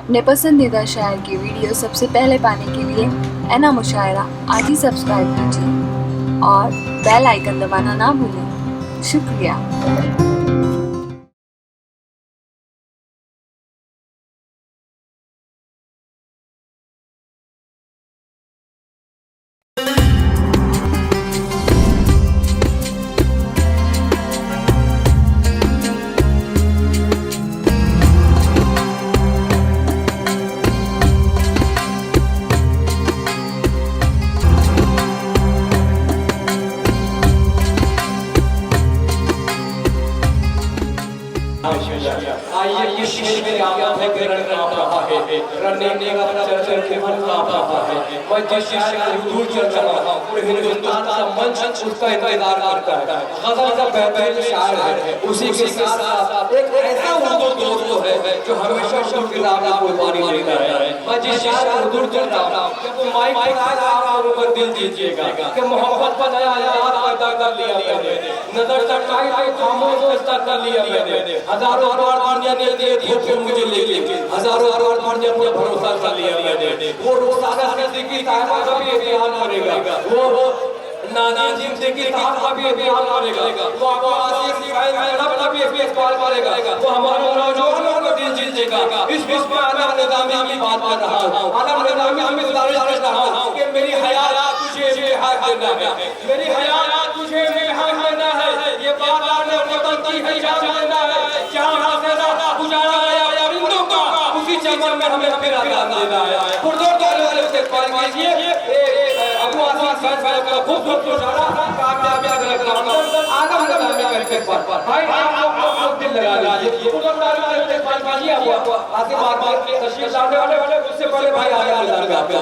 अपने पसंदीदा शायर की वीडियो सबसे पहले पाने के लिए एना मुशायरा आज ही सब्सक्राइब कीजिए और बेल आइकन दबाना ना भूलें। शुक्रिया। आइए किसी में आवाज़ है कि रण कांप रहा है, रण ने का चर्चा के मन कांप रहा है। मैं जिस शायर से दूर चल रहा हूँ, पूरे हिंदुस्तान का मंच उसका इंतजार करता है। गजल का बेहतरीन शायर है, उसी के साथ साथ एक ऐसा उर्दू दोस्त है जो हमेशा उर्दू की राह में कुर्बानी देता है। मैं जिस शायर से दूर चल रहा हूँ, जब वो माइक आएगा आप उनको दिल दीजिएगा कि मोहब्बत का नया याद पैदा कर लिया मैंने, नजर तक आई तो खामोश कर लिया मैंने। हजारों दुनिया ने दिए धोखे मुझे लेके, हजारों दुनिया पर भरोसा कर लिया मैंने। वो रोजाना जिंदगी तायबा का भी इम्तिहान करेगा, वो नाना जिंदगी तायबा भी इम्तिहान करेगा, वो आवाज़ की फाइल में रब भी इस्तेमाल करेगा, वो हमारे नौजवानों को दिल जीतेगा। इस विश्व में आलम निज़ामी की बात कर रहा हूँ, आलम निज़ामी हमें गुजारिश कर रहा हूँ कि मेरी हयात तुझे बेहाल देना है, मेरी हयात तुझे बेहाल देना है। ये बात आपने वतन की है जान लेना है, जहाँ से गुजारा गया परिंदों का उसी चमन में हमें फिर आजाद देना है। पुरजोर तालियों से इस्तेमाल कीजिए अबू आसिफ भाई का खूबसूरत गुजारा कामयाबी आलम निज़ामी करके पर भाई आप दिल लगा लीजिए। पुरजोर तालियों से इस्तेमाल कीजिए अबू आसिफ बार के तशरीफ लाने वाले उससे पहले भाई आया निज़ामी आपका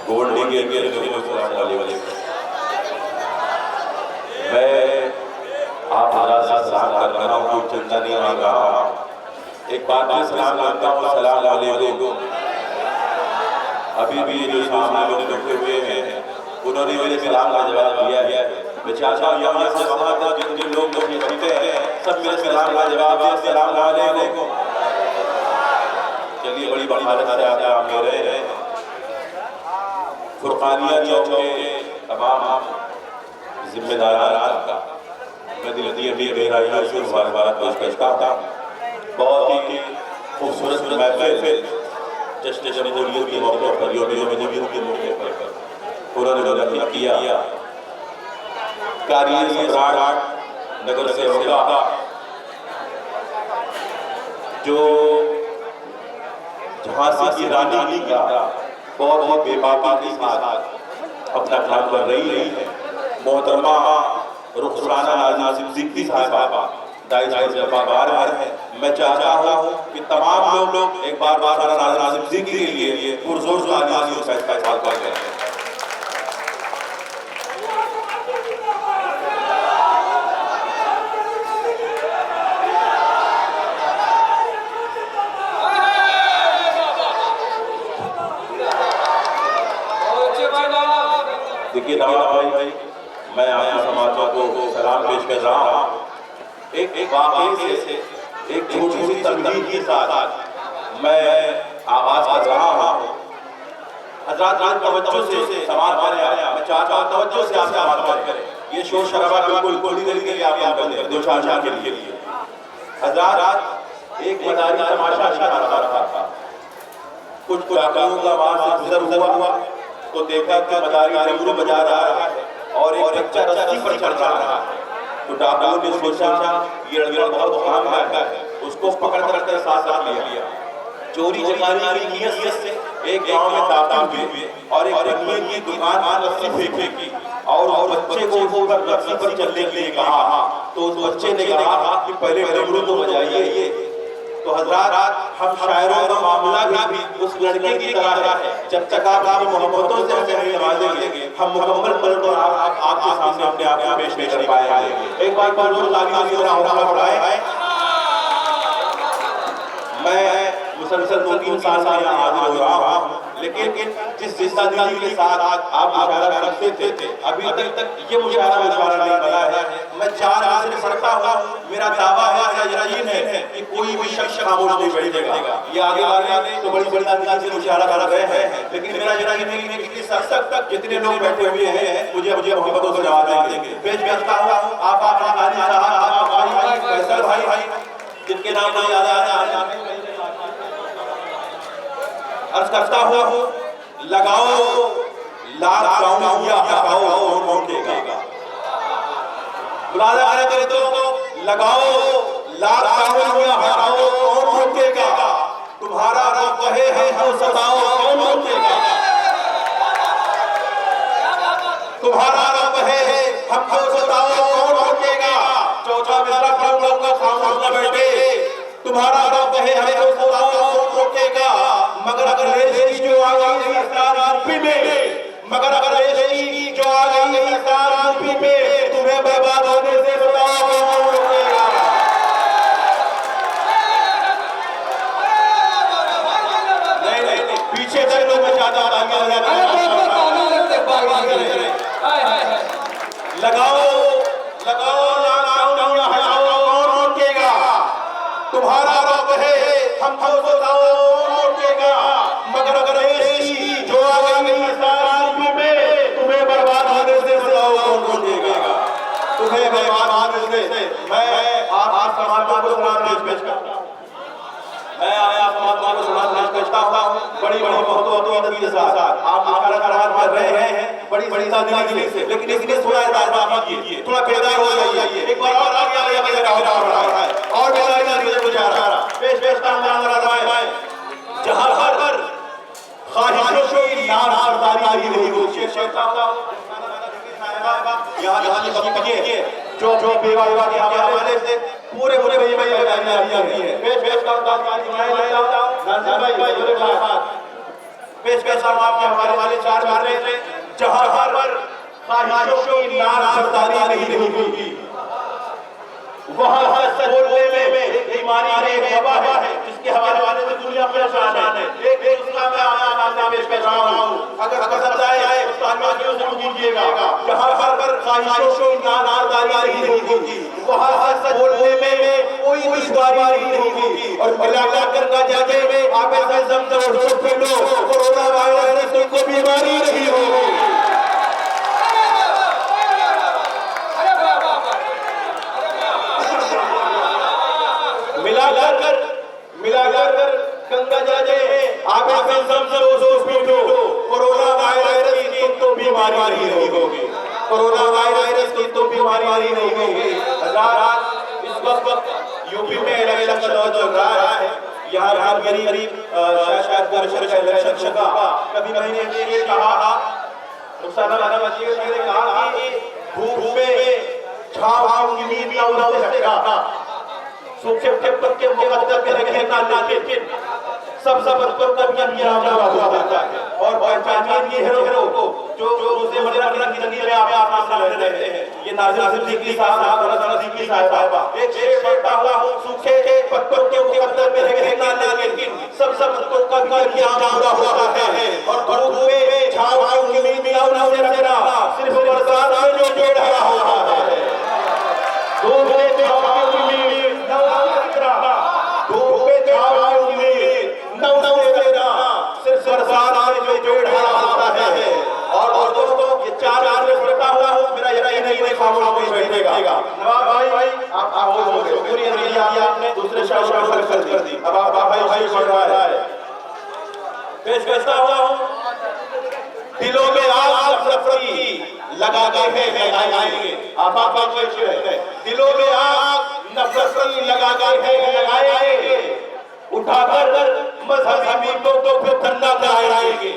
गोल्ड के मैं आप हज़रात से सलाम कर रहा हूँ, कोई चंदा नहीं मांग रहा हूँ। एक बात में सलाम करता हूँ, सलाम अलैकुम। अभी भी जो सामने लोग बैठे हुए हैं उन्होंने मेरे सलाम का जवाब दिया है। मैं चाहता हूँ यहाँ से वहाँ तक जितने लोग बैठे हैं सब मेरे सलाम का जवाब दें, सलाम अलैकुम। चलिए बड़ी बहादुरी से आप काम ले रहे हैं। फुरकानिया चौक के तमाम जिम्मेदारान का मैं दिल दिए भी गहराइयों से मुबारकबाद पेश करता हूँ। बहुत ही खूबसूरत महफिल जश्न जमहूरियत के मौके पर, यौम जमहूरियत के मौके पर उन्होंने मुनक़्क़िद किया। कारी सम्राट नगर से होगा जो झांसी की रानी का बहुत ही बेबाकी के साथ अपना काम कर रही है। मोहतरमा रुखसाना नाज़िम सिद्दीकी साहिबा दाइश जबाबार है। मैं चाहता हूँ कि तमाम लोग एक बार रुखसाना नाज़िम सिद्दीकी के लिए पुरजोर तालियों का इस्तेमाल करें। देखिए नवाब भाई, मैं आपके समाजों को सलाम पेश कर रहा हूँ। एक वाक़ई से एक छोटी सी तमहीद के साथ मैं आगाज़ कर रहा हूँ। हज़रात तवज्जो से सवाल करें, मैं चाहता हूँ तवज्जो से आप सवाल करें। ये शोर शराबा बिल्कुल थोड़ी देर के लिए आप यहाँ कर दें, 2-4 के लिए। हज़रात एक मदारी तमाशा दिखा रहा था, कुछ डाकुओं का वहाँ से गुजर हुआ तो देखा कि मदारी डमरू बजा रहा है और एक बच्चा रस्सी पर चढ़ रहा है। तो डाकुओं ने सोचा ये लड़का बहुत आम है, उसको पकड़ कर साथ लिया। चोरी चकारी की नीयत से एक गांव में दाखिल हुए और एक बनिए की दुकान पर रस्सी फेंकी और बच्चे को ऊपर रस्सी पर चलने के लिए कहा। तो उस बच्चे ने कहा कि पहले डमरू तो बजाइए। तो हज़रात हम शायरों का मामला भी उस लड़के की तरह है, जब तक आप मोहब्बतों से हमें नहीं नवाजेंगे हम मुकम्मल पल पर आपके सामने अपने आप को पेश नहीं कर पाएंगे। एक बार तालियों से मेरा हौसला बढ़ाएं। मैं मुसलसल 2-3 साल से यहाँ हाजिर हो रहा हूँ, लेकिन जिस जिद्दत के साथ आप मुशायरा करते थे, अभी तक ये मुशायरा नहीं बना है। मैं 4 आने से पढ़ता हूँ, मेरा दावा है, मेरा यकीन है कि कोई भी शख्स खामोश नहीं बैठेगा। ये आगे वाले तो बड़ी अंदाज से मुशायरा कर रहे हैं, लेकिन मेरा यकीन है कि इस हद तक जितने लोग बैठे हुए हैं मुझे मोहब्बतों से जवाब देंगे। पेश करता हूँ आप गाजी साहब, भाई फैसल भाई, जिनके नाम मुझे याद आ रहा है। अर्ज करता हूँ, लगाओ लॉकडाउन या हटाओ कौन रोकेगा। मुलाजा करे दोस्तों, लगाओ लॉकडाउन या हटाओ कौन रोकेगा। तुम्हारा रब कहे है हम सताओ कौन रोकेगा। तुम्हारा रब है हमको सताओ कौन रोकेगा। चौथा मिसरा पढ़ूंगा खामोश न बैठे। तुम्हारा रब है हमको सताओ कौन रोकेगा। मगर अगर रेस की जो आ गई सरकार यूपी में, मगर अगर रेस की जो आ गई सरकार यूपी में, तुम्हें बर्बाद होने से बताओ कौन रोकेगा। नहीं, पीछे से लोग मचाता लगाओ लॉकडाउन हटाओ कौन रोकेगा। तुम्हारा रब है हमको सताओ कौन रोकेगा। मगर अगर ऐसी जो आ गई सरकार में, तुम्हें बर्बाद होने से बताओ कौन रोकेगा। तुम्हें बर्बाद होने से मैं आप समाजों को सलाम पेश करता हूँ। मैं आया समाजों को सलाम पेश करता हूँ। बड़ी मोहब्बत के साथ आप मुशायरा कर रहे हैं, बड़ी दिली से, लेकिन इसलिए थोड़ा इताअत कीजिए, थोड़ा बेदार हो जाइए। एक बार और आगे हो रहा है और बेदारी मुझे गुजारा पेश जहां हर ख्वाहिशों की नाफरमानी नहीं होती है। यहाँ की जो बेवा के हवाले से पूरे भाई आती है। पेश आपके हवाले 4 मारे थे। जहां हर ख्वाहिशों की नाफरमानी नहीं होगी, वहाँ सच बोलने में एक बीमारी है, एक वबा है, जिसके हवाले से दुनिया परेशान है। एक उसका मैं आया पेश कर रहा हूँ। अगर समझ आए तो तालियों से कीजिएगा। जहाँ हर ख्वाहिशों की नाफरमानी नहीं होगी, वहाँ सच बोलने में कोई दुश्वारी नहीं होगी। और मिलाकर का जाके में आप ऐसा समझो कोरोना वायरस से कोई बीमारी नहीं होगी। मिलाकर गंगा जाजे आप कोरोना वायरस की तो बीमारी नहीं होगी। कोरोना वायरस की तो बीमारी नहीं होगी। इस वक्त यूपी में इलेक्शन चल रहा है। यहाँ गरीब इलेक्शन का कभी मैंने ये कहा, धूप में छाँव की नींद न उड़ सकेगा, सूखे पत्ते मुकद्दर के रहना, लेकिन सब होता है। और पहचानिए हीरो को जो रोज़े मर्रा की जिंदगी में आप सामने रहते हैं। ये नाज़िर सिद्दीकी साहब और सिद्दीकी साहिबा एक शेर पढ़ता हुआ हूँ। सूखे पत्तों के मुकद्दर में रहना, लेकिन सब पत्तों का भी पूरा होता है। और धूप में छाँव की नींद न रखना, सिर्फ बरसात में जो पेड़ हरा होता है। धूप में छाँव की नींद सिर्फ बरसात में जो पेड़ हरा होता है। और दोस्तों ये 4 आने पढ़ता हुआ हूँ, मेरा यही नहीं खामोश बैठेगा। नवाब भाई आप हो गए, पूरी आपने दूसरे शब्द कर दी। अब आप भाई पढ़ रहा है। पेश करता हुआ हूँ, दिलों में आग नफरत लगा के लगाएंगे। आप दिलों में आग नफरत लगा के लगाएंगे। उठाकर मजहबी मीटों को फिर ठंडा कराएंगे।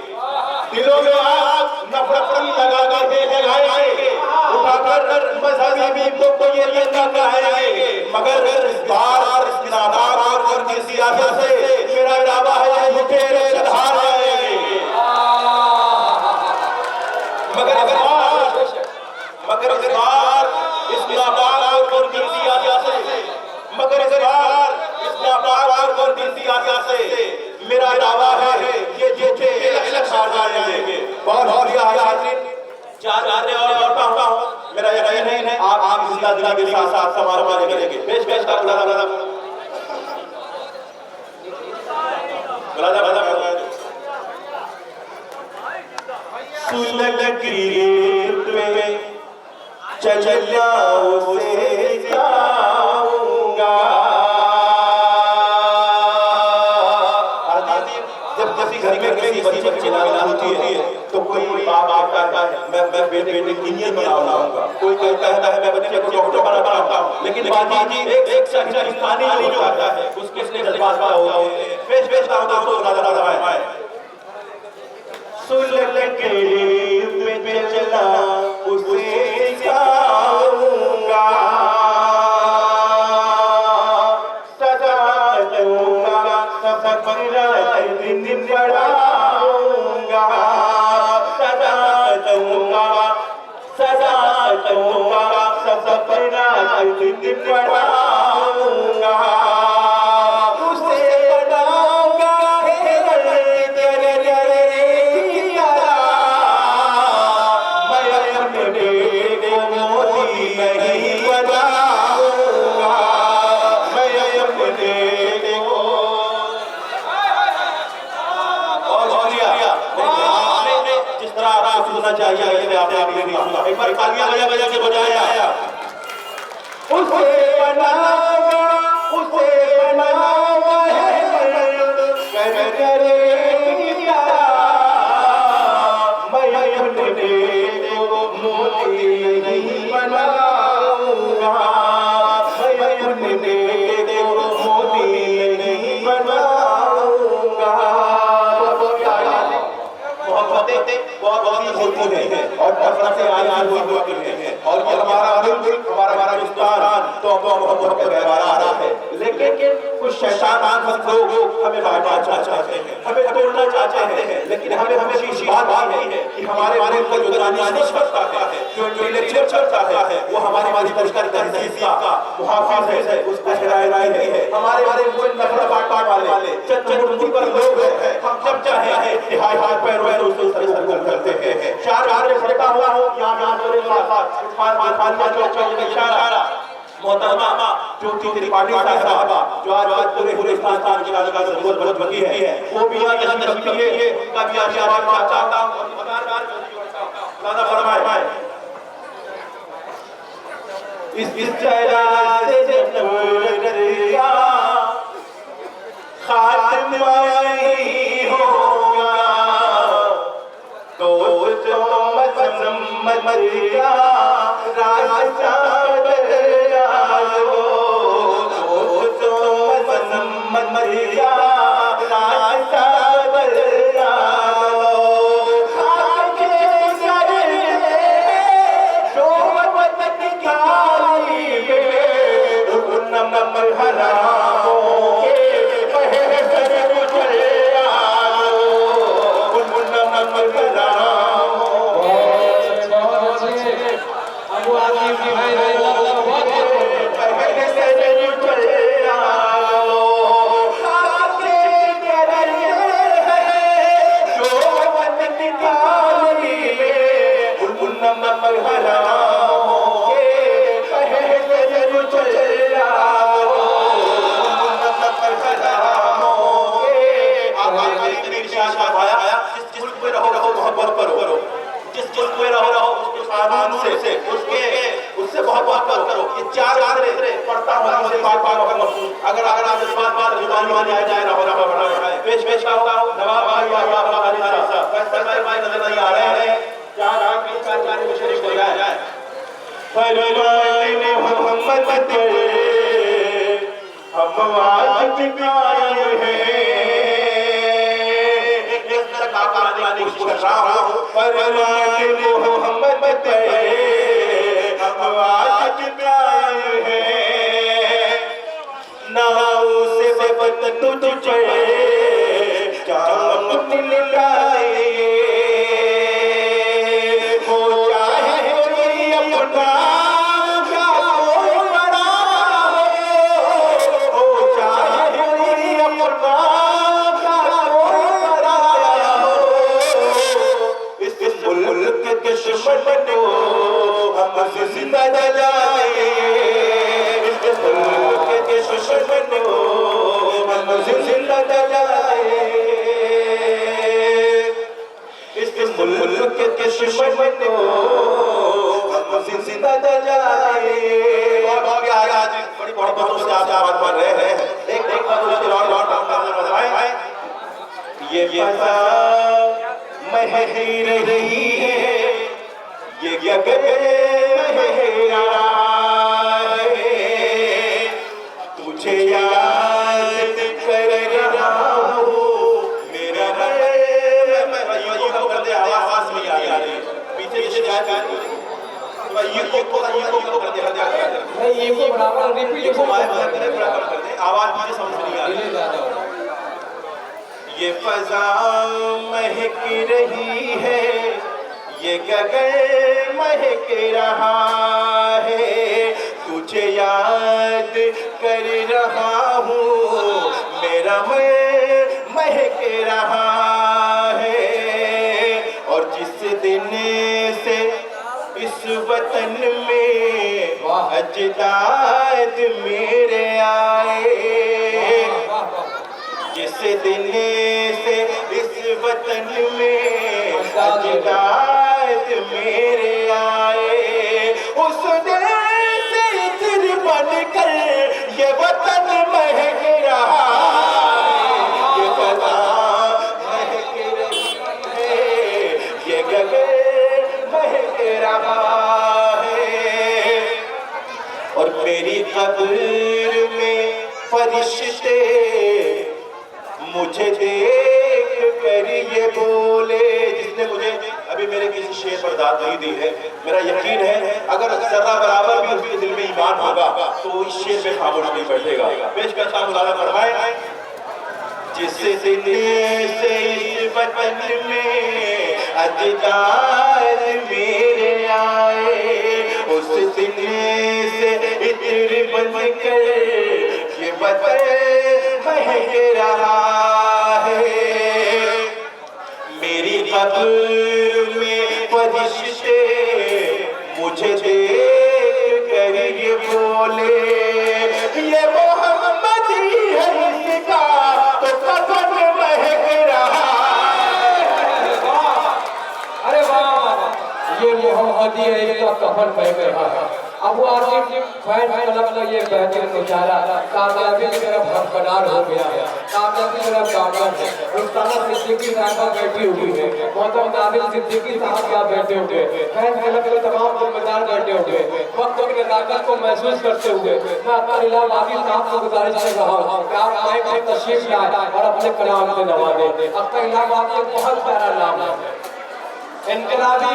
दिलों में आग नफरत लगा के लगाएंगे। उठाकर मजहबी मीटों को ये ठंडा कराएंगे। मगर इस बार इस नादान और की सियासत से मेरा दावा है ये तेरे सुधार आएंगे। मगर इस बार इस नादान और की सियासत से, मगर इस बार इस नादान और की सियासत से सामान मारेंगे पेश पेश कर बुला सुलग की रेत में चलना उसे जाऊंगा। जब किसी घर में किसी बच्चे की चिल्लाना होती है तो कोई बाप आता है मैं बेटे इंजीनियर बनाऊंगा, कोई कहता है मैं बच्चे को डॉक्टर बनाता हूं, लेकिन बाजी एक शख्स इंसानी जो आता है उसके जज्बात होते हैं। पेश पेश का दोस्तों नजर आता है सुलग के में चला उसे जाऊंगा, सजा दूंगा सबक दिन बढ़ाऊंगा, सजा दूंगा सबक दिन बढ़ाऊंगा, उसे बनाऊंगा चाहिए आपने नहीं सुना, एक बार तालियां बजा के बजाया। उसे बनाऊंगा करे क्या मैं अपने को मोती नहीं बनाऊंगा, मैं अपने को मोती नहीं बनाऊंगा। बहुत होती है और नफरत से आज होती है और ये हमारा मुल्क हमारा हिंदुस्तान तो बहुत गहरा रहा है, लेकिन कुछ शैतान लोग हमें बांटना चाहते हैं, हमें तोड़ना चाहते हैं, लेकिन हमें हमेशा बात है कि हमारे मुल्क का जो राजनीति चलता है, जो इलेक्शन चलता है, वो हमारी तहजीब का मुहाफिज है, उसका हिदायत नहीं है। हमारे मुल्क नफरत बांटने वाले चंद पर लोग हैं, हम जब चाहे तिहाई हाथ पैर उसको करते हैं। चार में खड़ा हुआ हूँ यहाँ मोहतरमा जो तेरी पार्टी साहबा जो आज पूरे हिंदुस्तान की राजनीति से बहुत बची है, वो भी आज तशरीफ लिए उनका भी आशीर्वाद चाहता हूँ। दादा फरमाए इस चेहरा से जन्नत खात्मा नहीं होगा तो मरिया रास्ता बदला मरिया रास्ता बदला उससे बहुत करो। ये चार पढ़ता हुआ मुझे अगर आप इस बात जुबानी आ जाए ना पेश का होगा नवाब भाई नजर नहीं आ रहे हैं, चार आदमी में शरीक हो जाए फरमाने मोहम्मद तेरे हम आज कायम हैं, इस तरह का कहानी कर रहा हूं। फरमाने मोहम्मद तेरे हम आज कायम हैं, नाऊ से बत तुझे जाम मिलाए जिंदा जलाए बदल जाए, इस मुल्क के दुश्मन को हम जिंदा जाए। बहुत प्यारा बड़ी बातों से आप बात कर रहे हैं। एक बात उसके लौट बताएं, ये फजा महक रही है, ये गगन महक रहा है, तुझे याद कर रहा हूँ मेरा कर दे, आवाज नहीं आ रही पीछे से ये को कर दे, नहीं ये को बराबर रिपीट को बराबर कर दे, आवाज मुझे समझ नहीं आ रही। ये फजा महक रही है, ये गगन महक रहा है, तुझे याद कर रहा हूँ मेरा मन महक रहा है। और जिस दिन से इस वतन में अजदाद मेरे आए, जिस दिन से इस वतन में अजदाद मेरे आए, उस दिन से इत्र बनकर ये वतन महक रहा है, ये फजा महक रही है, ये गगन महक रहा है। और मेरी कब्र में फरिश्ते मुझे देख कर ये बोले, जिसने मुझे अभी मेरे किसी शेर पर दाद नहीं दी है, मेरा यकीन है अगर जरा बराबर भी उसके दिल में ईमान होगा तो इस शेर में खामोश नहीं बैठेगा। पेश करता हूं मौलाना फरमाए, जिस दिन से इस वतन में अजदाद मेरे आए, उस दिन से इत्र बनकर ये वतन महक रहा है। मेरी कब्र में फरिश्ते मुझे देख कर ये बोले, ये मोहम्मद ही है इसका तो कफन महक रहा है। अरे वाह, ये मोहम्मदी है, इसका कफन महक रहा है। अबू आसिफ फैन क्लब का ये बेहतरीन मुजाहरा कामयाबी की तरफ हरकनार हो गया है, कामयाबी की तरफ गामन है। रुस्ताना सिद्दीकी साहबा बैठी हुई है, मोहतरम नाबिल सिद्दीकी साहब यहाँ बैठे हुए, फैन क्लब के तमाम जिम्मेदार बैठे हुए, वक्त की नज़ाकत को महसूस करते हुए मैं अपना इलाम आबिद साहब को गुजारिश कर रहा हूँ कि आप माइक में तशरीफ लाए और अपने कलाम से नवाजें। आपका इलाम आबिद बहुत प्यारा नाम है, इनकलाबी